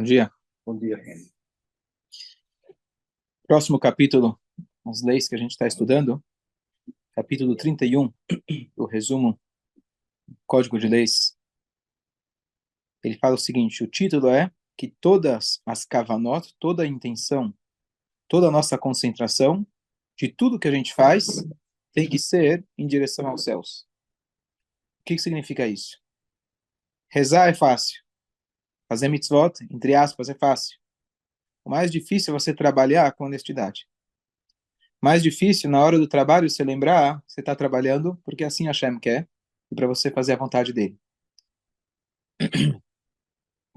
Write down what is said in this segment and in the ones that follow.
Bom dia. Bom dia, Henry. Próximo capítulo, as leis que a gente está estudando, capítulo 31, o resumo, Código de Leis. Ele fala o seguinte, o título é que todas as kavanot, toda a intenção, toda a nossa concentração, de tudo que a gente faz, tem que ser em direção aos céus. O que significa isso? Rezar é fácil. Fazer mitzvot, entre aspas, é fácil. O mais difícil é você trabalhar com honestidade. Mais difícil, na hora do trabalho, você lembrar, você está trabalhando porque assim Hashem quer e para você fazer a vontade dele.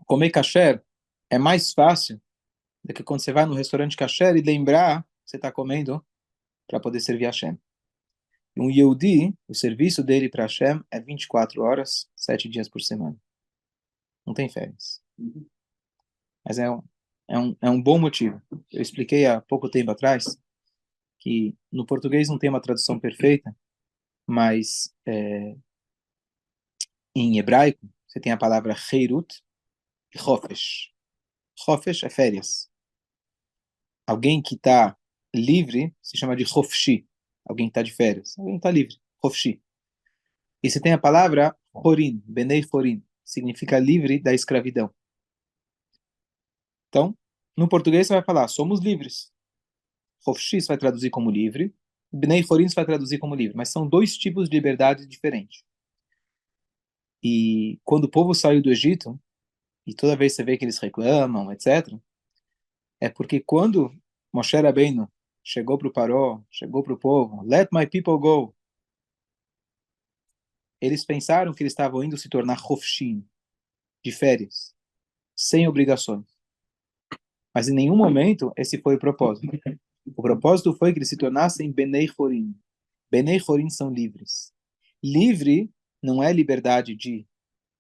Comer kasher é mais fácil do que quando você vai no restaurante kasher e lembrar que você está comendo para poder servir Hashem. E um Yehudi, o serviço dele para Hashem é 24 horas, 7 dias por semana. Não tem férias. Mas é um bom motivo. Eu expliquei há pouco tempo atrás que no português não tem uma tradução perfeita, mas em hebraico você tem a palavra Heirut e Hofesh. Hofesh é férias. Alguém que está livre se chama de Hofshi. Alguém que está de férias. Alguém que está livre. Hofshi. E você tem a palavra Horin, Benei Horin. Significa livre da escravidão. Então, no português você vai falar, somos livres. Hofshi você vai traduzir como livre. Benei Horin você vai traduzir como livre. Mas são dois tipos de liberdade diferentes. E quando o povo saiu do Egito, e toda vez você vê que eles reclamam, etc., é porque quando Moshe Rabbeinu chegou para o Paró, chegou para o povo, let my people go, eles pensaram que eles estavam indo se tornar Hofshin, de férias, sem obrigações. Mas em nenhum momento esse foi o propósito. O propósito foi que eles se tornassem Benei Chorim. Benei Chorim são livres. Livre não é liberdade de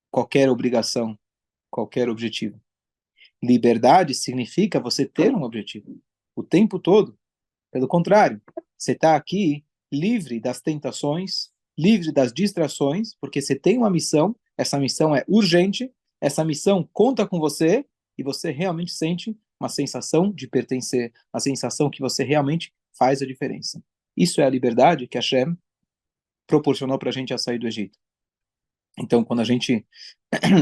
qualquer obrigação, qualquer objetivo. Liberdade significa você ter um objetivo o tempo todo. Pelo contrário, você está aqui livre das tentações, livre das distrações, porque você tem uma missão, essa missão é urgente, essa missão conta com você e você realmente sente uma sensação de pertencer, uma sensação que você realmente faz a diferença. Isso é a liberdade que Hashem proporcionou para a gente a sair do Egito. Então, quando a gente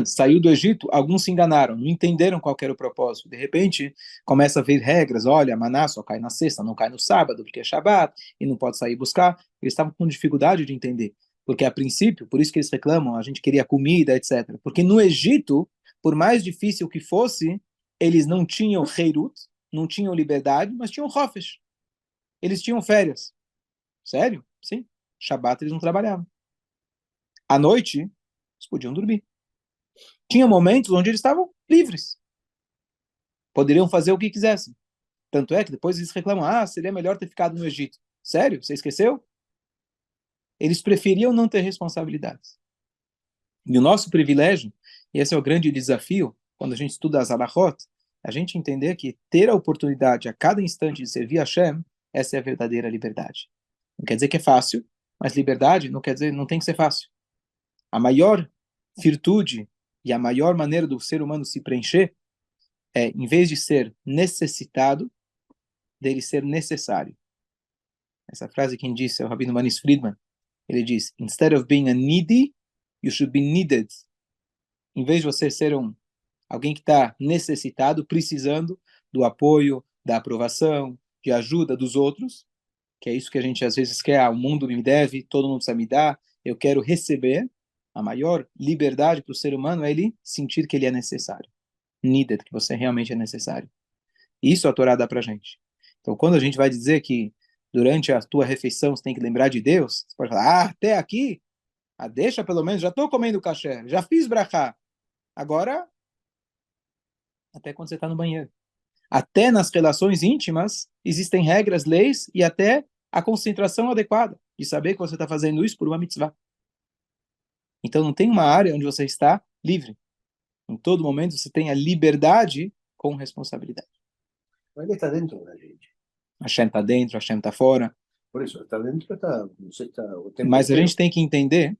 saiu do Egito, alguns se enganaram, não entenderam qual era o propósito. De repente, começa a vir regras, olha, maná só cai na sexta, não cai no sábado, porque é Shabat, e não pode sair buscar. Eles estavam com dificuldade de entender. Porque, a princípio, por isso que eles reclamam, a gente queria comida, etc. Porque no Egito, por mais difícil que fosse, eles não tinham Heirut, não tinham liberdade, mas tinham Hofesh. Eles tinham férias. Sério? Sim. Shabat eles não trabalhavam. À noite, eles podiam dormir. Tinha momentos onde eles estavam livres. Poderiam fazer o que quisessem. Tanto é que depois eles reclamam, seria melhor ter ficado no Egito. Sério? Você esqueceu? Eles preferiam não ter responsabilidades. E o nosso privilégio, e esse é o grande desafio, quando a gente estuda as Alachot, a gente entender que ter a oportunidade a cada instante de servir a Hashem, essa é a verdadeira liberdade. Não quer dizer que é fácil, mas liberdade não quer dizer, não tem que ser fácil. A maior virtude e a maior maneira do ser humano se preencher é, em vez de ser necessitado, dele ser necessário. Essa frase quem disse é o Rabino Manis Friedman. Ele diz, instead of being a needy, you should be needed. Em vez de você ser alguém que está necessitado, precisando do apoio, da aprovação, de ajuda dos outros, que é isso que a gente às vezes quer, o mundo me deve, todo mundo precisa me dar, eu quero receber. A maior liberdade para o ser humano é ele sentir que ele é necessário. Needed, que você realmente é necessário. Isso a Torá dá para a gente. Então, quando a gente vai dizer que durante a tua refeição você tem que lembrar de Deus, você pode falar, até aqui, deixa pelo menos, já estou comendo caché, já fiz brachá. Agora, até quando você está no banheiro. Até nas relações íntimas, existem regras, leis e até a concentração adequada de saber que você está fazendo isso por uma mitzvah. Então, não tem uma área onde você está livre. Em todo momento, você tem a liberdade com responsabilidade. Ele está dentro da gente. Hashem está dentro, Hashem está fora. Por isso, está dentro, está o tempo Mas a inteiro. gente tem que entender,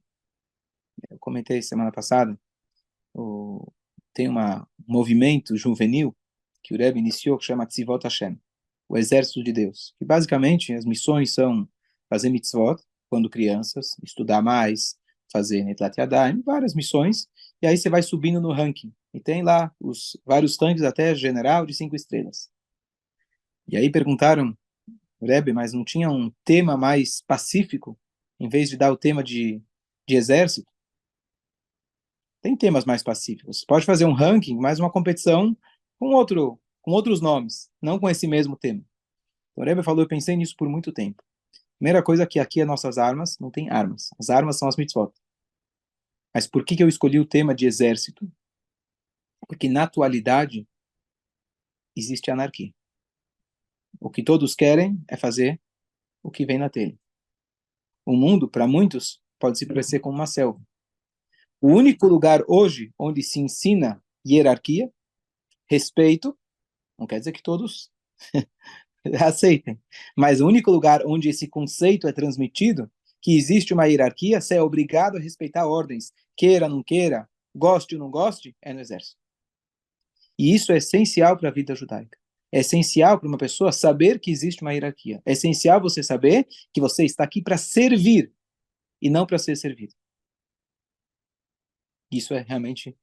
eu comentei semana passada, o tem um movimento juvenil que o Rebbe iniciou, que chama Tzivot Hashem, o Exército de Deus. Que basicamente as missões são fazer mitzvot, quando crianças, estudar mais, fazer Netlat Yadayim, várias missões, e aí você vai subindo no ranking. E tem lá os vários ranks até general de 5 estrelas. E aí perguntaram, Rebbe, mas não tinha um tema mais pacífico, em vez de dar o tema de exército? Tem temas mais pacíficos. Pode fazer um ranking, mas uma competição com outros nomes, não com esse mesmo tema. O Rebbe falou, eu pensei nisso por muito tempo. Primeira coisa que aqui as nossas armas não tem armas. As armas são as mitzvot. Mas por que eu escolhi o tema de exército? Porque na atualidade existe anarquia. O que todos querem é fazer o que vem na telha. O mundo, para muitos, pode se parecer como uma selva. O único lugar hoje onde se ensina hierarquia, respeito, não quer dizer que todos aceitem, mas o único lugar onde esse conceito é transmitido, que existe uma hierarquia, você é obrigado a respeitar ordens, queira, não queira, goste ou não goste, é no exército. E isso é essencial para a vida judaica. É essencial para uma pessoa saber que existe uma hierarquia. É essencial você saber que você está aqui para servir e não para ser servido. Isso é realmente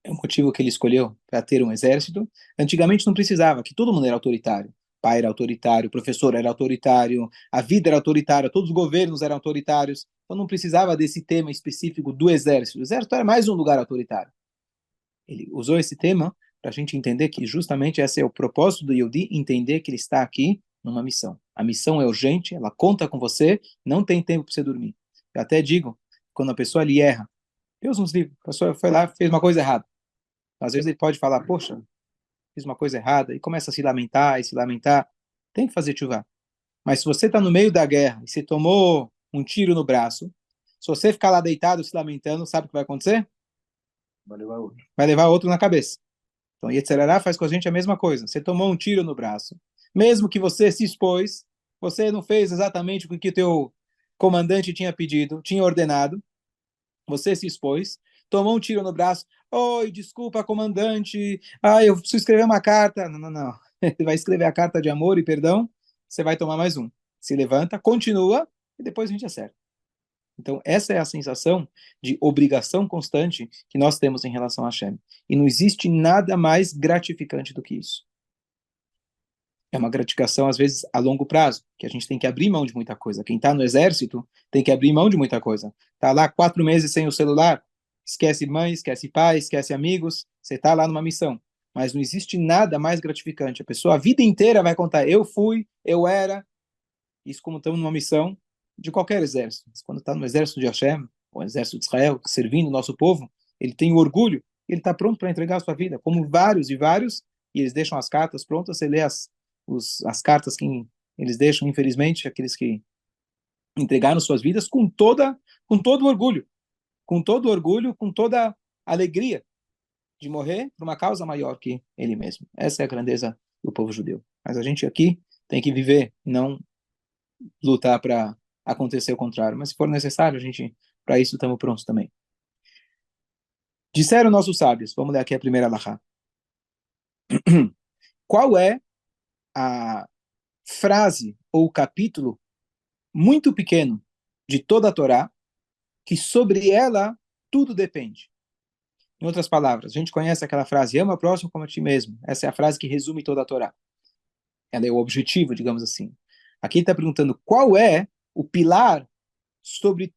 o motivo que ele escolheu para ter um exército. Antigamente não precisava, que todo mundo era autoritário. O pai era autoritário, o professor era autoritário, a vida era autoritária, todos os governos eram autoritários. Então não precisava desse tema específico do exército. O exército era mais um lugar autoritário. Ele usou esse tema para a gente entender que justamente esse é o propósito do Yehudi, entender que ele está aqui numa missão. A missão é urgente, ela conta com você, não tem tempo para você dormir. Eu até digo, quando a pessoa ali erra, Deus nos livre, a pessoa foi lá, fez uma coisa errada. Às vezes ele pode falar, poxa, fiz uma coisa errada, e começa a se lamentar, e se lamentar. Tem que fazer chuva. Mas se você está no meio da guerra, e você tomou um tiro no braço, se você ficar lá deitado, se lamentando, sabe o que vai acontecer? Vai levar outro. Vai levar outro na cabeça. Então, Yetzirará faz com a gente a mesma coisa. Você tomou um tiro no braço. Mesmo que você se expôs, você não fez exatamente o que o teu comandante tinha pedido, tinha ordenado, você se expôs, tomou um tiro no braço. Oi, desculpa, comandante. Eu preciso escrever uma carta. Não, não, não. Ele vai escrever a carta de amor e perdão, você vai tomar mais um. Se levanta, continua, e depois a gente acerta. Então, essa é a sensação de obrigação constante que nós temos em relação a Hashem. E não existe nada mais gratificante do que isso. É uma gratificação, às vezes, a longo prazo, que a gente tem que abrir mão de muita coisa. Quem está no exército tem que abrir mão de muita coisa. Está lá 4 meses sem o celular, esquece mãe, esquece pai, esquece amigos, você está lá numa missão. Mas não existe nada mais gratificante. A pessoa a vida inteira vai contar, eu fui, eu era. Isso como estamos numa missão de qualquer exército. Mas quando está no exército de Hashem, o exército de Israel, servindo o nosso povo, ele tem o orgulho, ele está pronto para entregar a sua vida, como vários e vários, e eles deixam as cartas prontas, você lê as cartas que eles deixam, infelizmente, aqueles que entregaram suas vidas com todo orgulho, com todo orgulho, com toda alegria de morrer por uma causa maior que ele mesmo. Essa é a grandeza do povo judeu. Mas a gente aqui tem que viver, não lutar para acontecer o contrário. Mas se for necessário, a gente, para isso, estamos prontos também. Disseram nossos sábios, vamos ler aqui a primeira alahá. Qual é a frase ou capítulo muito pequeno de toda a Torá que sobre ela tudo depende? Em outras palavras, a gente conhece aquela frase, ama o próximo como a ti mesmo. Essa é a frase que resume toda a Torá. Ela é o objetivo, digamos assim. Aqui ele está perguntando qual é o pilar sobre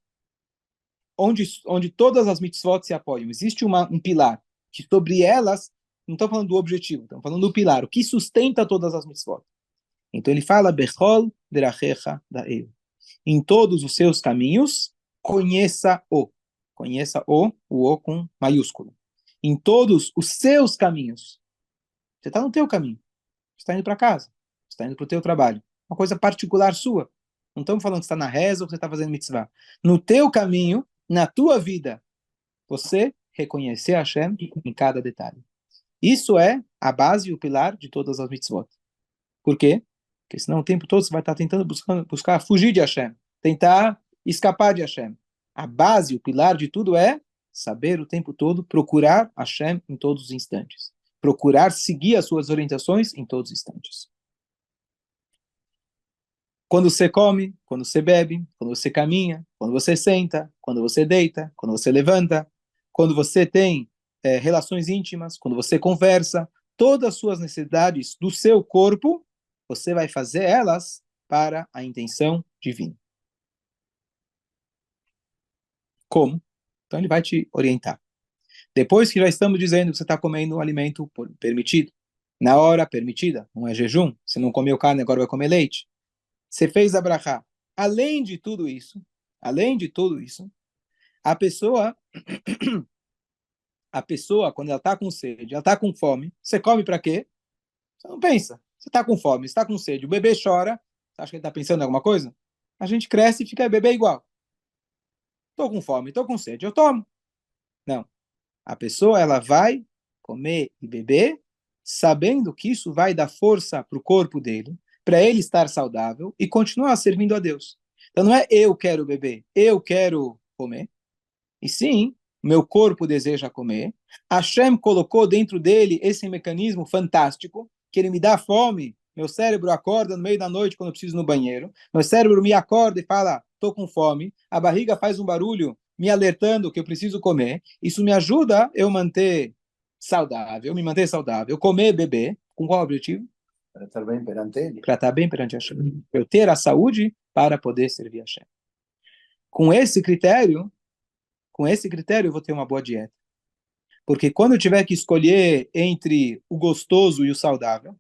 onde todas as mitzvot se apoiam. Existe um pilar que sobre elas, não estou falando do objetivo, estamos falando do pilar, o que sustenta todas as mitzvot. Então ele fala, Bechol derachecha da'el. Em todos os seus caminhos, conheça-o. Conheça-o, o O com maiúsculo. Em todos os seus caminhos. Você está no teu caminho. Você está indo para casa. Você está indo para o teu trabalho. Uma coisa particular sua. Não estamos falando que você está na reza ou que você está fazendo mitzvah. No teu caminho, na tua vida, você reconhecer Hashem em cada detalhe. Isso é a base e o pilar de todas as mitzvot. Por quê? Porque senão o tempo todo você vai estar tentando buscar fugir de Hashem, tentar escapar de Hashem. A base, o pilar de tudo é saber o tempo todo, procurar Hashem em todos os instantes. Procurar seguir as suas orientações em todos os instantes. Quando você come, quando você bebe, quando você caminha, quando você senta, quando você deita, quando você levanta, quando você tem relações íntimas, quando você conversa, todas as suas necessidades do seu corpo, você vai fazer elas para a intenção divina. Como? Então ele vai te orientar. Depois que já estamos dizendo que você está comendo um alimento permitido, na hora permitida, não é jejum, você não comeu carne, agora vai comer leite. Você fez a brachá. Além de tudo isso, a pessoa, quando ela está com sede, ela está com fome, você come para quê? Você não pensa. Você está com fome, você está com sede, o bebê chora, você acha que ele está pensando em alguma coisa? A gente cresce e fica bebê igual. Estou com fome, estou com sede, eu tomo. Não. A pessoa, ela vai comer e beber, sabendo que isso vai dar força para o corpo dele, para ele estar saudável e continuar servindo a Deus. Então não é eu quero beber, eu quero comer, e sim, meu corpo deseja comer. Hashem colocou dentro dele esse mecanismo fantástico, que ele me dá fome, meu cérebro acorda no meio da noite quando eu preciso ir no banheiro, meu cérebro me acorda e fala, estou com fome, a barriga faz um barulho me alertando que eu preciso comer, isso me ajuda a eu me manter saudável, comer, beber, com qual objetivo? Para estar bem perante ele. Para estar bem perante Hashem. Eu ter a saúde para poder servir a Hashem. Com esse critério, eu vou ter uma boa dieta. Porque quando eu tiver que escolher entre o gostoso e o saudável,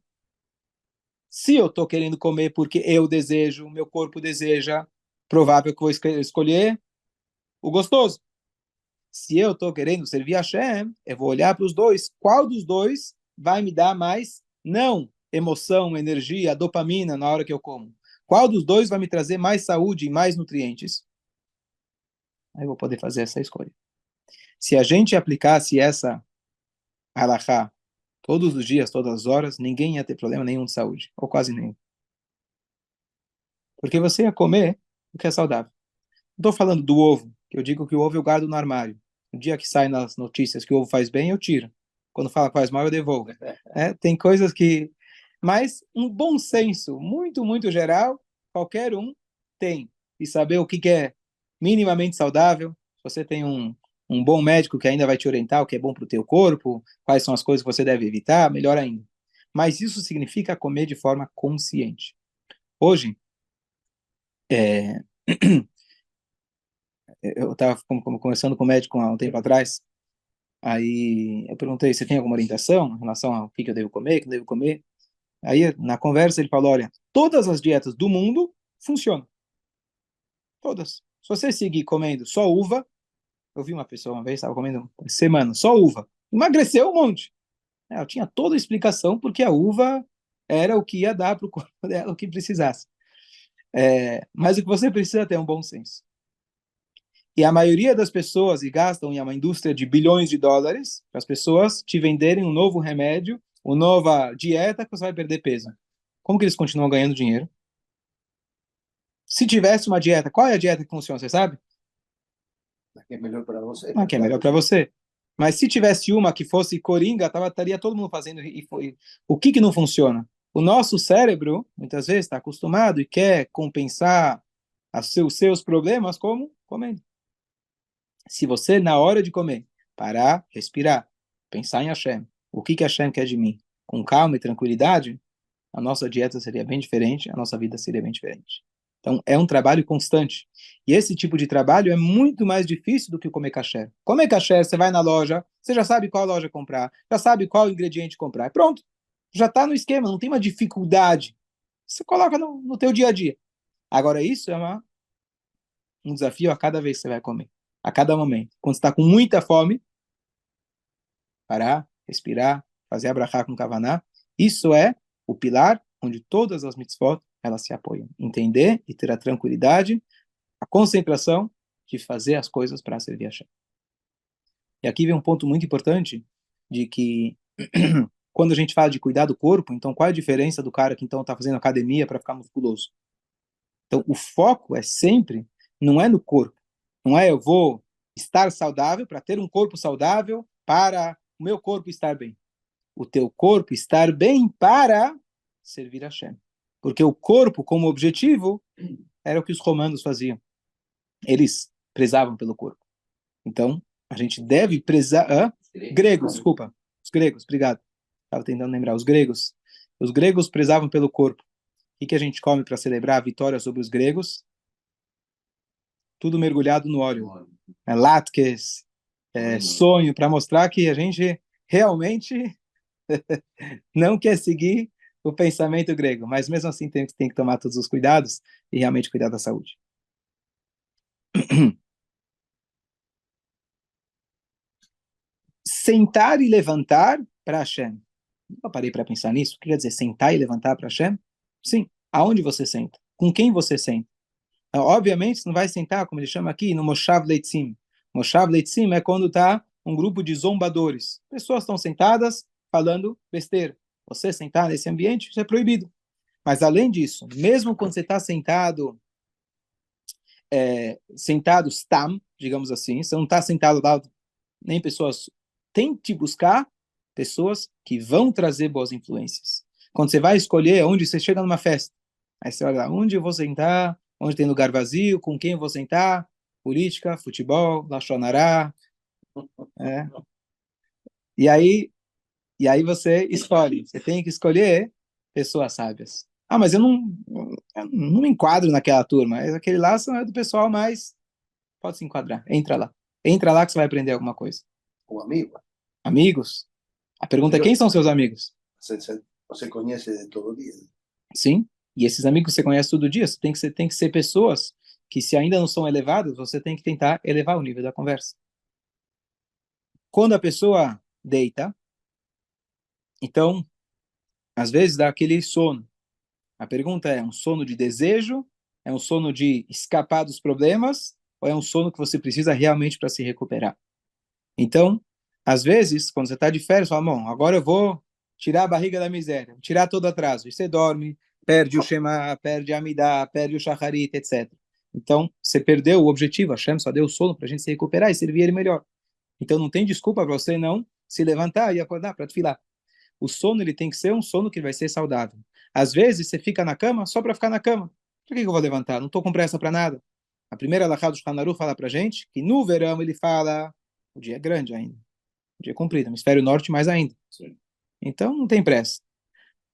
se eu estou querendo comer porque eu desejo, meu corpo deseja, provável que eu vou escolher o gostoso. Se eu estou querendo servir a Hashem, eu vou olhar para os dois. Qual dos dois vai me dar mais, não emoção, energia, dopamina na hora que eu como? Qual dos dois vai me trazer mais saúde e mais nutrientes? Aí eu vou poder fazer essa escolha. Se a gente aplicasse essa halakha todos os dias, todas as horas, ninguém ia ter problema nenhum de saúde, ou quase nenhum. Porque você ia comer o que é saudável. Não estou falando do ovo, que eu digo que o ovo eu guardo no armário. No dia que sai nas notícias que o ovo faz bem, eu tiro. Quando fala que faz mal, eu devolvo. Tem coisas que... Mas um bom senso, muito, muito geral, qualquer um tem. E saber o que é minimamente saudável. Se você tem um bom médico que ainda vai te orientar o que é bom para o teu corpo, quais são as coisas que você deve evitar, melhor ainda. Mas isso significa comer de forma consciente. Hoje, é... eu estava conversando com o médico há um tempo atrás, aí eu perguntei, você tem alguma orientação em relação ao que eu devo comer, o que eu devo comer? Aí, na conversa, ele falou, olha, todas as dietas do mundo funcionam. Todas. Se você seguir comendo só uva, eu vi uma pessoa uma vez, estava comendo semana, só uva, emagreceu um monte. Ela tinha toda a explicação porque a uva era o que ia dar para o corpo dela o que precisasse. Mas o que você precisa é ter um bom senso. E a maioria das pessoas e gastam em uma indústria de bilhões de dólares para as pessoas te venderem um novo remédio, uma nova dieta que você vai perder peso. Como que eles continuam ganhando dinheiro? Se tivesse uma dieta, qual é a dieta que funciona, você sabe? A que é melhor para você. A que é melhor para você. Mas se tivesse uma que fosse coringa, estaria todo mundo fazendo. O que não funciona? O nosso cérebro, muitas vezes, está acostumado e quer compensar os seus problemas como comendo. Se você, na hora de comer, parar, respirar, pensar em Hashem, o que Hashem quer de mim, com calma e tranquilidade, a nossa dieta seria bem diferente, a nossa vida seria bem diferente. Então, é um trabalho constante. E esse tipo de trabalho é muito mais difícil do que comer kasher. Comer kasher, você vai na loja, você já sabe qual loja comprar, já sabe qual ingrediente comprar. Pronto, já está no esquema, não tem uma dificuldade. Você coloca no teu dia a dia. Agora, isso é um desafio a cada vez que você vai comer. A cada momento. Quando você está com muita fome, parar, respirar, fazer abrahá com kavaná. Isso é o pilar onde todas as mitzvot elas se apoiam. Entender e ter a tranquilidade, a concentração de fazer as coisas para servir a Hashem. E aqui vem um ponto muito importante de que quando a gente fala de cuidar do corpo, então qual é a diferença do cara que então está fazendo academia para ficar musculoso? Então o foco é sempre, não é no corpo, não é eu vou estar saudável, para ter um corpo saudável, para o meu corpo estar bem. O teu corpo estar bem para servir a Hashem. Porque o corpo, como objetivo, era o que os romanos faziam. Eles prezavam pelo corpo. Então, a gente deve prezar... Gregos, desculpa. Os gregos, obrigado. Estava tentando lembrar. Os gregos. Os gregos prezavam pelo corpo. O que a gente come para celebrar a vitória sobre os gregos? Tudo mergulhado no óleo. Latkes, sonho, para mostrar que a gente realmente não quer seguir o pensamento grego. Mas mesmo assim tem que tomar todos os cuidados e realmente cuidar da saúde. Sentar e levantar para Hashem. Eu parei para pensar nisso. O que quer dizer sentar e levantar para Hashem? Sim. Aonde você senta? Com quem você senta? Obviamente, você não vai sentar, como ele chama aqui, no Moshav Leitzim. Moshav Leitzim é quando está um grupo de zombadores. Pessoas estão sentadas falando besteira. Você sentar nesse ambiente, isso é proibido. Mas além disso, mesmo quando você está sentado, sentado stam, digamos assim, você não está sentado lá, nem pessoas... Tente buscar pessoas que vão trazer boas influências. Quando você vai escolher onde você chega numa festa, aí você olha lá, onde eu vou sentar, onde tem lugar vazio, com quem eu vou sentar, política, futebol, lachonará, e aí você escolhe. Você tem que escolher pessoas sábias. Ah, mas eu não me enquadro naquela turma. Aquele lá é do pessoal mais... Pode se enquadrar. Entra lá. Entra lá que você vai aprender alguma coisa. O amigo. Amigos? A pergunta é quem são seus amigos? Você conhece de todo dia. Sim. E esses amigos que você conhece todo dia, você tem que ser pessoas que, se ainda não são elevadas, você tem que tentar elevar o nível da conversa. Quando a pessoa deita, então, às vezes dá aquele sono. A pergunta é um sono de desejo? É um sono de escapar dos problemas? Ou é um sono que você precisa realmente para se recuperar? Então, às vezes, quando você está de férias, você fala, bom, agora eu vou tirar a barriga da miséria, tirar todo o atraso. E você dorme, perde o Shema, perde a Amidah, perde o Shacharit, etc. Então, você perdeu o objetivo. Hashem só deu o sono para a gente se recuperar e servir ele melhor. Então, não tem desculpa para você não se levantar e acordar para filar. O sono ele tem que ser um sono que vai ser saudável. Às vezes, você fica na cama só para ficar na cama. Por que eu vou levantar? Não estou com pressa para nada. A primeira alahá do Shulchan Aruch fala para a gente que no verão ele fala o dia é grande ainda, o dia é comprido, hemisfério norte mais ainda. Sim. Então não tem pressa.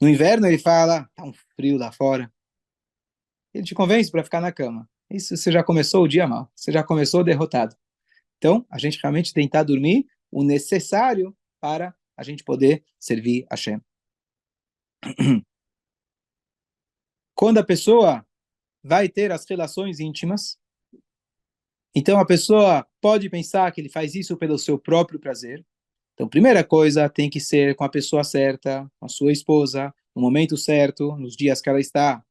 No inverno ele fala, tá um frio lá fora. Ele te convence para ficar na cama. Isso você já começou o dia mal, você já começou derrotado. Então a gente realmente tentar dormir o necessário para a gente poder servir a Hashem. Quando a pessoa vai ter as relações íntimas, então a pessoa pode pensar que ele faz isso pelo seu próprio prazer. Então, primeira coisa, tem que ser com a pessoa certa, com a sua esposa, no momento certo, nos dias que ela está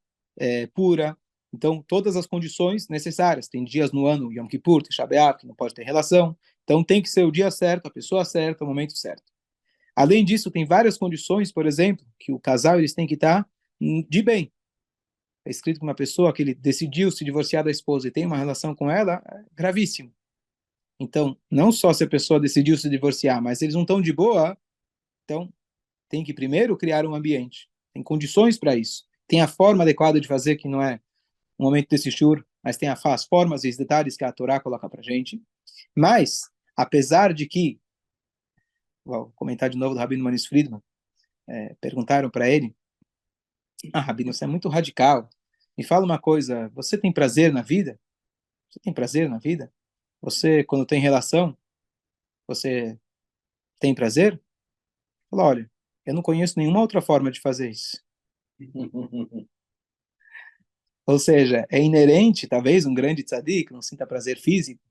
pura. Então, todas as condições necessárias. Tem dias no ano, Yom Kippur, Tisha B'Av, que não pode ter relação. Então, tem que ser o dia certo, a pessoa certa, o momento certo. Além disso, tem várias condições, por exemplo, que o casal eles têm que estar de bem. É escrito que uma pessoa que ele decidiu se divorciar da esposa e tem uma relação com ela, é gravíssimo. Então, não só se a pessoa decidiu se divorciar, mas eles não estão de boa, então tem que primeiro criar um ambiente. Tem condições para isso. Tem a forma adequada de fazer, que não é o momento desse shur, mas tem as formas e os detalhes que a Torá coloca para gente. Mas, apesar de que, vou comentar de novo do Rabino Manis Friedman, perguntaram para ele, Rabino, você é muito radical. Me fala uma coisa, você tem prazer na vida? Você tem prazer na vida? Você, quando tem relação, você tem prazer? Fala, olha, eu não conheço nenhuma outra forma de fazer isso. Ou seja, é inerente, talvez, um grande tzadik não sinta prazer físico,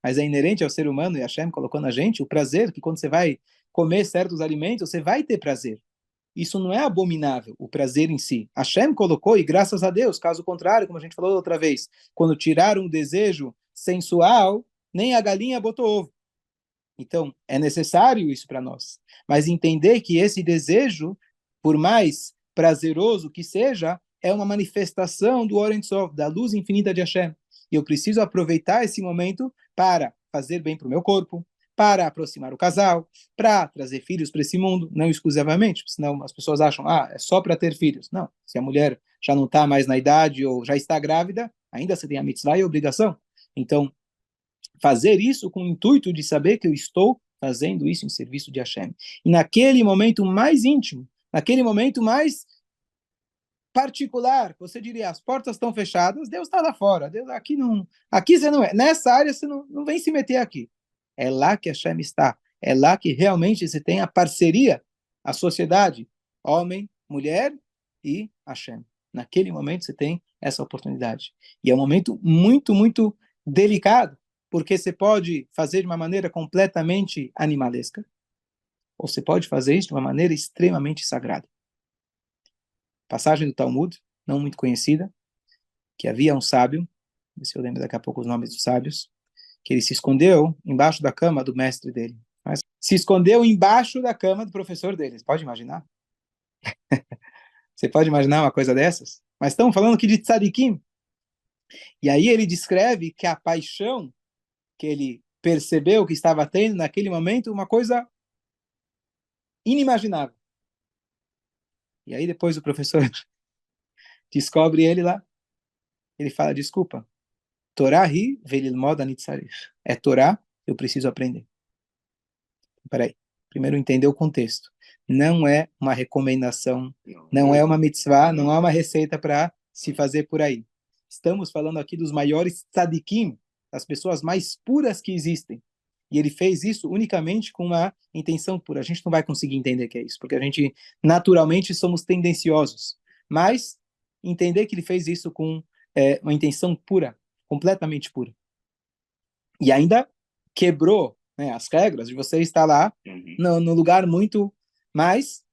mas é inerente ao ser humano, e Hashem colocou na gente o prazer, que quando você vai comer certos alimentos, você vai ter prazer. Isso não é abominável, o prazer em si. Hashem colocou, e graças a Deus, caso contrário, como a gente falou outra vez, quando tiraram o desejo sensual, nem a galinha botou ovo. Então, é necessário isso para nós. Mas entender que esse desejo, por mais prazeroso que seja, é uma manifestação do Oren Sof, da luz infinita de Hashem. E eu preciso aproveitar esse momento para fazer bem para o meu corpo, para aproximar o casal, para trazer filhos para esse mundo, não exclusivamente, senão as pessoas acham, é só para ter filhos. Não, se a mulher já não está mais na idade ou já está grávida, ainda você tem a mitzvah e a obrigação. Então, fazer isso com o intuito de saber que eu estou fazendo isso em serviço de Hashem. E naquele momento mais íntimo, naquele momento mais particular, você diria, as portas estão fechadas, Deus está lá fora, Deus aqui não, aqui você não é, nessa área você não vem se meter aqui. É lá que Hashem está, é lá que realmente você tem a parceria, a sociedade, homem, mulher e Hashem. Naquele momento você tem essa oportunidade. E é um momento muito, muito delicado, porque você pode fazer de uma maneira completamente animalesca, ou você pode fazer isso de uma maneira extremamente sagrada. Passagem do Talmud, não muito conhecida, que havia um sábio, se eu lembro daqui a pouco os nomes dos sábios, que ele se escondeu embaixo da cama do mestre dele. Mas se escondeu embaixo da cama do professor dele. Você pode imaginar? Você pode imaginar uma coisa dessas? Mas estamos falando aqui de tzadikim. E aí ele descreve que a paixão que ele percebeu que estava tendo naquele momento, uma coisa inimaginável. E aí depois o professor descobre ele lá. Ele fala, desculpa, Torá hi velilmod anitzarich. É Torá, eu preciso aprender. Peraí, primeiro entender o contexto. Não é uma recomendação, não é uma mitzvah, não é uma receita para se fazer por aí. Estamos falando aqui dos maiores tzadikim, das pessoas mais puras que existem. E ele fez isso unicamente com uma intenção pura. A gente não vai conseguir entender o que é isso, porque a gente, naturalmente, somos tendenciosos. Mas entender que ele fez isso com uma intenção pura, completamente pura. E ainda quebrou, né, as regras de você estar lá no lugar muito mais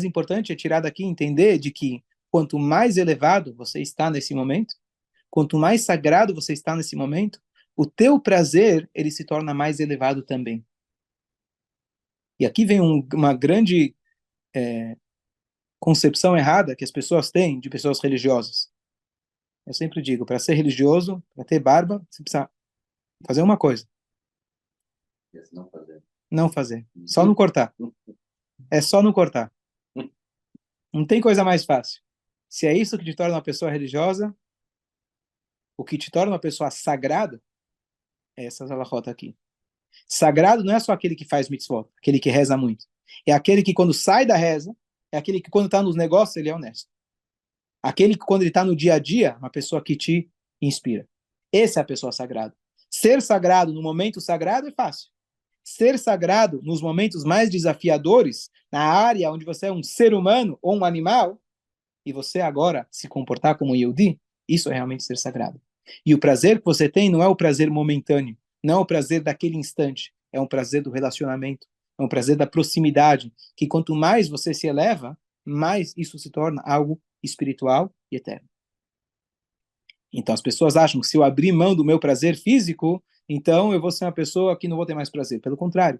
importante é tirar daqui entender de que quanto mais elevado você está nesse momento, quanto mais sagrado você está nesse momento, o teu prazer ele se torna mais elevado também. E aqui vem uma grande concepção errada que as pessoas têm de pessoas religiosas. Eu sempre digo, para ser religioso, para ter barba, você precisa fazer uma coisa. Não fazer. Não fazer. Só não cortar. É só não cortar. Não tem coisa mais fácil. Se é isso que te torna uma pessoa religiosa, o que te torna uma pessoa sagrada, é essa halachot aqui. Sagrado não é só aquele que faz mitzvot, aquele que reza muito. É aquele que quando sai da reza, é aquele que quando está nos negócios, ele é honesto. Aquele que quando ele está no dia a dia, uma pessoa que te inspira. Essa é a pessoa sagrada. Ser sagrado no momento sagrado é fácil. Ser sagrado nos momentos mais desafiadores, na área onde você é um ser humano ou um animal, e você agora se comportar como um Yehudi, isso é realmente ser sagrado. E o prazer que você tem não é o prazer momentâneo, não é o prazer daquele instante, é um prazer do relacionamento, é um prazer da proximidade, que quanto mais você se eleva, mais isso se torna algo espiritual e eterno. Então as pessoas acham que se eu abrir mão do meu prazer físico, então eu vou ser uma pessoa que não vou ter mais prazer. Pelo contrário,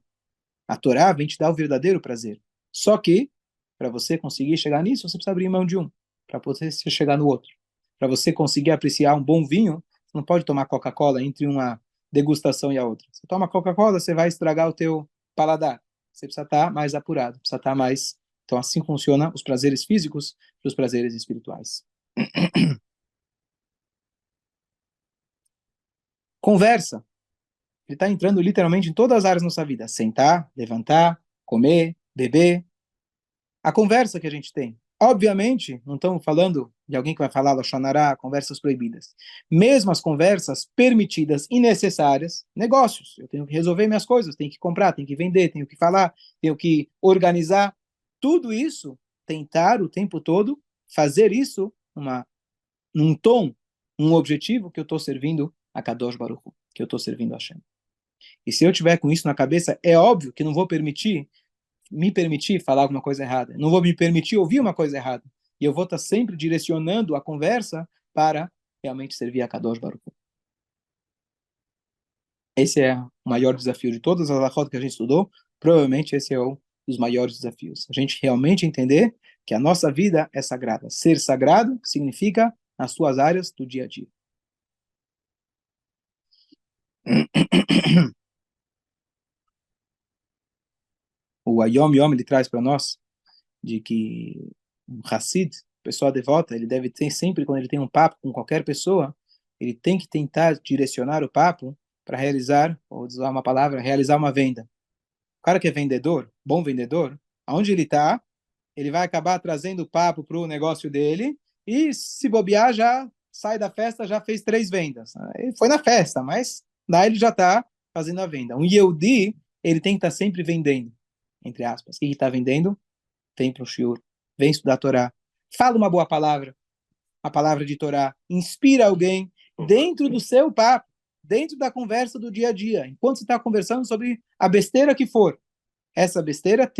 a Torá vem te dar o verdadeiro prazer. Só que, para você conseguir chegar nisso, você precisa abrir mão de um, para poder chegar no outro. Para você conseguir apreciar um bom vinho, você não pode tomar Coca-Cola entre uma degustação e a outra. Você toma Coca-Cola, você vai estragar o teu paladar. Você precisa estar mais apurado, precisa estar mais... Então, assim funcionam os prazeres físicos e os prazeres espirituais. Conversa. Ele está entrando literalmente em todas as áreas da nossa vida. Sentar, levantar, comer, beber. A conversa que a gente tem. Obviamente, não estamos falando de alguém que vai falar Lashon Hara, conversas proibidas. Mesmo as conversas permitidas e necessárias, negócios. Eu tenho que resolver minhas coisas, tenho que comprar, tenho que vender, tenho que falar, tenho que organizar. Tudo isso, tentar o tempo todo fazer isso num tom, um objetivo que eu estou servindo a Kadosh Baruch Hu, que eu estou servindo a Hashem. E se eu tiver com isso na cabeça, é óbvio que não vou me permitir falar alguma coisa errada. Não vou me permitir ouvir uma coisa errada. E eu vou estar sempre direcionando a conversa para realmente servir a Kadosh Baruch Hu. Esse é o maior desafio de todas as halachot que a gente estudou. Provavelmente esse é um dos maiores desafios. A gente realmente entender que a nossa vida é sagrada. Ser sagrado significa nas suas áreas do dia a dia. O Ayom Yom, ele traz para nós de que um Hassid, pessoa devota, ele deve ter sempre, quando ele tem um papo com qualquer pessoa, ele tem que tentar direcionar o papo para realizar, ou usar uma palavra, realizar uma venda. O cara que é vendedor, bom vendedor, aonde ele está, ele vai acabar trazendo o papo para o negócio dele e, se bobear, já sai da festa, já fez 3 vendas. Ele foi na festa, mas lá ele já está fazendo a venda. Um Yehudi, ele tem que estar sempre vendendo, entre aspas. O que está vendendo? Vem para o shiur, vem estudar a Torá, fala uma boa palavra, a palavra de Torá, inspira alguém dentro do seu papo, dentro da conversa do dia a dia, enquanto você está conversando sobre a besteira que for. Essa besteira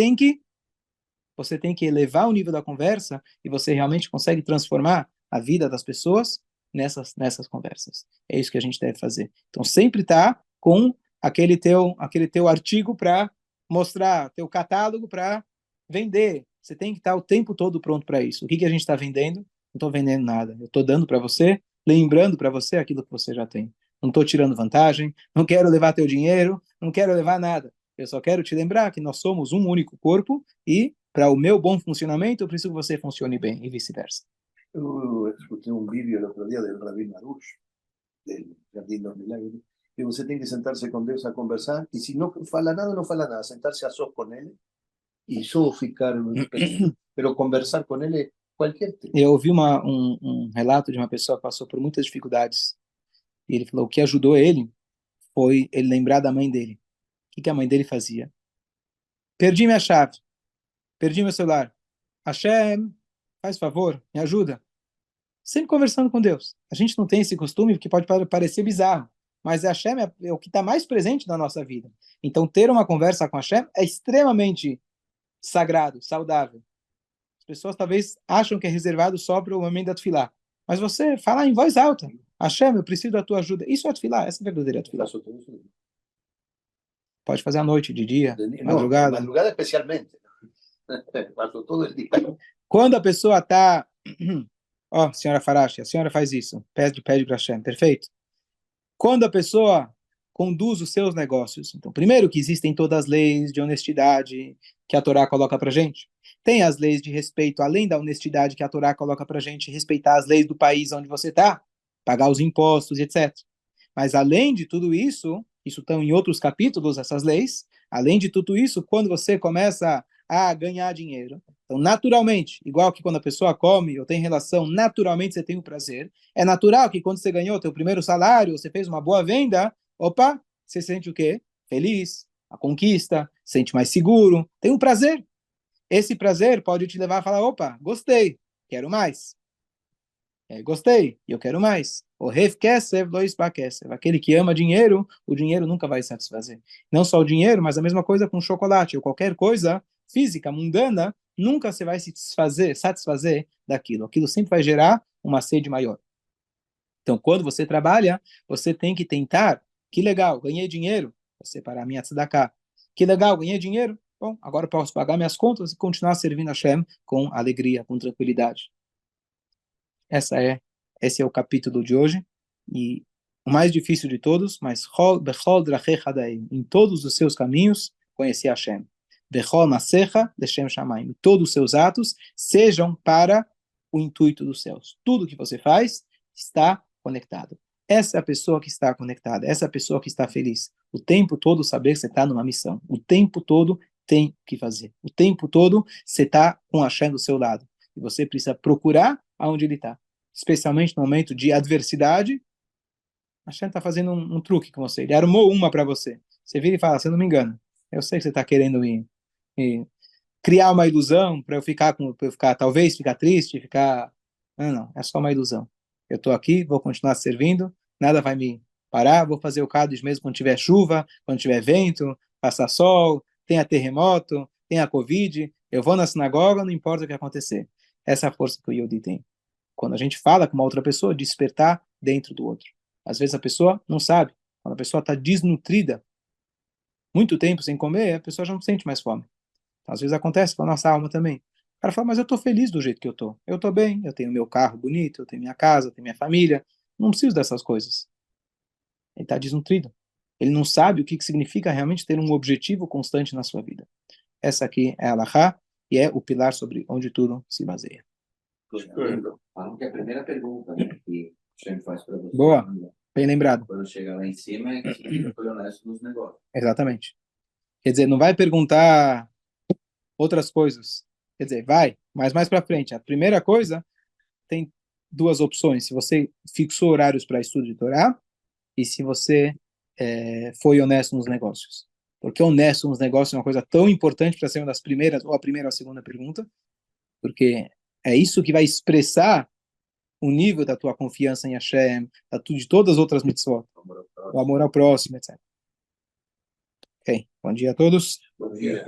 você tem que elevar o nível da conversa e você realmente consegue transformar a vida das pessoas nessas conversas. É isso que a gente deve fazer. Então, sempre tá com aquele teu artigo para mostrar, teu catálogo para vender. Você tem que estar o tempo todo pronto para isso. O que a gente está vendendo? Não estou vendendo nada. Eu estou dando para você, lembrando para você aquilo que você já tem. Não estou tirando vantagem, não quero levar teu dinheiro, não quero levar nada. Eu só quero te lembrar que nós somos um único corpo e, para o meu bom funcionamento, eu preciso que você funcione bem e vice-versa. Eu escutei um vídeo no outro dia do Rabbi Marush, del Jardim dos Milagres, que você tem que sentar-se com Deus a conversar, e se não fala nada, não fala nada, sentar-se a sós com ele, e só ficar, pero conversar com ele qualquer tema. Eu ouvi um relato de uma pessoa que passou por muitas dificuldades, e ele falou que o que ajudou ele foi ele lembrar da mãe dele. O que a mãe dele fazia? Perdi minha chave, perdi meu celular. Hashem, faz favor, me ajuda. Sempre conversando com Deus. A gente não tem esse costume porque pode parecer bizarro, mas Hashem é o que está mais presente na nossa vida. Então, ter uma conversa com Hashem é extremamente sagrado, saudável. As pessoas talvez acham que é reservado só para o momento da tefilá. Mas você falar em voz alta, Hashem, eu preciso da tua ajuda. Isso é tefilá, essa é a verdadeira tefilá. Pode fazer à noite, de dia, de madrugada. Madrugada especialmente. Passo todo o dia. Quando a pessoa está... Ó, senhora Farashi, a senhora faz isso. Pede para Hashem, perfeito? Quando a pessoa conduz os seus negócios. Então, primeiro que existem todas as leis de honestidade que a Torá coloca para gente. Tem as leis de respeito, além da honestidade que a Torá coloca para gente, respeitar as leis do país onde você está, pagar os impostos, etc. Mas além de tudo isso, isso estão em outros capítulos, essas leis, além de tudo isso, quando você começa a ganhar dinheiro, então naturalmente, igual que quando a pessoa come ou tem relação, naturalmente você tem o prazer, é natural que quando você ganhou o teu primeiro salário, você fez uma boa venda, opa, você sente o quê? Feliz, a conquista, sente mais seguro, tem um prazer. Esse prazer pode te levar a falar, opa, gostei, quero mais. Gostei, e eu quero mais. O Ref Kessev, Lois Bakessev. Aquele que ama dinheiro, o dinheiro nunca vai satisfazer. Não só o dinheiro, mas a mesma coisa com chocolate ou qualquer coisa física, mundana, nunca você vai se satisfazer daquilo. Aquilo sempre vai gerar uma sede maior. Então, quando você trabalha, você tem que tentar, que legal, ganhei dinheiro, vou separar a minha tzedakah. Que legal, ganhei dinheiro, bom, agora eu posso pagar minhas contas e continuar servindo a Hashem com alegria, com tranquilidade. Esse é o capítulo de hoje, e o mais difícil de todos, mas em todos os seus caminhos, conhecer Hashem. Todos os seus atos sejam para o intuito dos céus. Tudo que você faz está conectado. Essa é a pessoa que está conectada, essa é a pessoa que está feliz. O tempo todo saber que você está numa missão. O tempo todo tem o que fazer. O tempo todo você está com Hashem do seu lado. E você precisa procurar aonde ele está. Especialmente no momento de adversidade, Hashem está fazendo um truque com você. Ele armou uma para você. Você vira e fala, você não me engana. Eu sei que você está querendo me criar uma ilusão para eu ficar, talvez ficar triste, ficar... Não, não, é só uma ilusão. Eu estou aqui, vou continuar servindo, nada vai me parar, vou fazer o Kaddish mesmo quando tiver chuva, quando tiver vento, passar sol, tenha terremoto, tenha Covid, eu vou na sinagoga, não importa o que acontecer. Essa é a força que o Yodi tem. Quando a gente fala com uma outra pessoa, despertar dentro do outro. Às vezes a pessoa não sabe. Quando a pessoa está desnutrida, muito tempo sem comer, a pessoa já não sente mais fome. Então, às vezes acontece com a nossa alma também. O cara fala, mas eu estou feliz do jeito que eu estou. Eu estou bem, eu tenho meu carro bonito, eu tenho minha casa, eu tenho minha família. Não preciso dessas coisas. Ele está desnutrido. Ele não sabe o que significa realmente ter um objetivo constante na sua vida. Essa aqui é a Halachá e é o pilar sobre onde tudo se baseia. Falam que é a primeira pergunta, né, que o Shem faz para você. Boa, bem lembrado. Quando chega lá em cima, é que você tem que ser honesto nos negócios. Exatamente. Quer dizer, não vai perguntar outras coisas. Quer dizer, vai, mas mais para frente. A primeira coisa tem duas opções. Se você fixou horários para estudo de Torá e se você foi honesto nos negócios. Porque honesto nos negócios é uma coisa tão importante para ser uma das primeiras, ou a primeira ou a segunda pergunta, porque é isso que vai expressar o nível da tua confiança em Hashem, de todas as outras mitzvot, o amor ao próximo, etc. Ok, bom dia a todos. Bom dia.